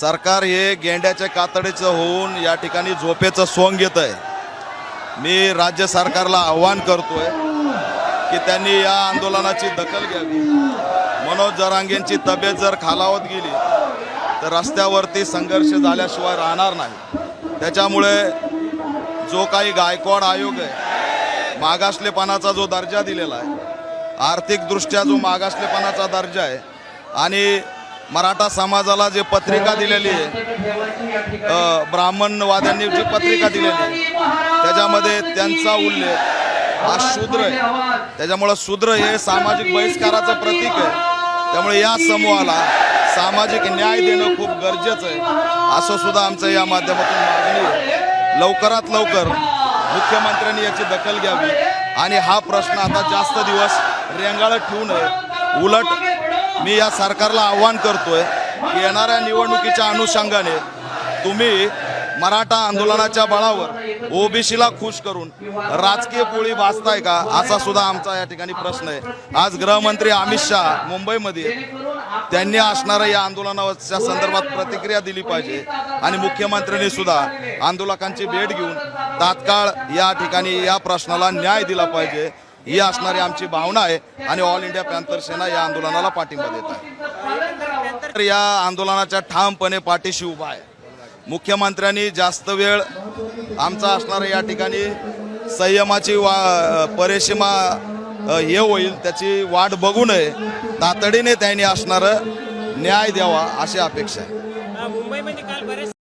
सरकार हे गेंड्याच्या कातडीचं होऊन या ठिकाणी झोपेचं सोंग घेत आहे। मी राज्य सरकारला आव्हान करतोय की त्यांनी या आंदोलनाची दखल घ्यावी। मनोज जरांगेंची तब्येत जर खालावत गेली तर रस्त्यावरती संघर्ष झाल्याशिवाय राहणार नाही। त्याच्यामुळे जो काही गायकवाड आयोग आहे, मागासलेपणाचा जो दर्जा दिलेला आहे, आर्थिकदृष्ट्या जो मागासलेपणाचा दर्जा आहे आणि मराठा समाजाला जे पत्रिका दिलेली आहे, ब्राह्मणवाद्यांनी जी पत्रिका दिलेली आहे त्याच्यामध्ये त्यांचा उल्लेख हा शूद्र आहे। त्याच्यामुळे शूद्र हे सामाजिक बहिष्काराचं प्रतीक आहे। त्यामुळे या समूहाला सामाजिक न्याय देणं खूप गरजेचं आहे, असं सुद्धा आमचं या माध्यमातून मागणी आहे। लवकरात लवकर मुख्यमंत्र्यांनी याची दखल घ्यावी आणि हा प्रश्न आता जास्त दिवस रेंगाळत ठेवू नये। उलट मी या सरकारला आव्हान करतोय की येणाऱ्या निवडणुकीच्या अनुषंगाने तुम्ही मराठा आंदोलनाच्या बळावर ओबीसीला खुश करून राजकीय पोळी भाजताय का, असा सुद्धा आमचा या ठिकाणी प्रश्न आहे। आज गृहमंत्री अमित शहा मुंबईमध्ये, त्यांनी असणाऱ्या या आंदोलनाच्या संदर्भात प्रतिक्रिया दिली पाहिजे आणि मुख्यमंत्र्यांनी सुद्धा आंदोलकांची भेट घेऊन तात्काळ या ठिकाणी या प्रश्नाला न्याय दिला पाहिजे, ही असणारी आमची भावना आहे आणि ऑल इंडिया पॅंथर सेना या आंदोलनाला पाठिंबा देत आहे। तर या आंदोलनाच्या ठामपणे पाठीशी उभा आहे। मुख्यमंत्र्यांनी जास्त वेळ आमचा असणारा या ठिकाणी संयमाची परिसीमा हे होईल त्याची वाट बघू नये, तातडीने त्यांनी असणारं न्याय द्यावा अशी अपेक्षा आहे।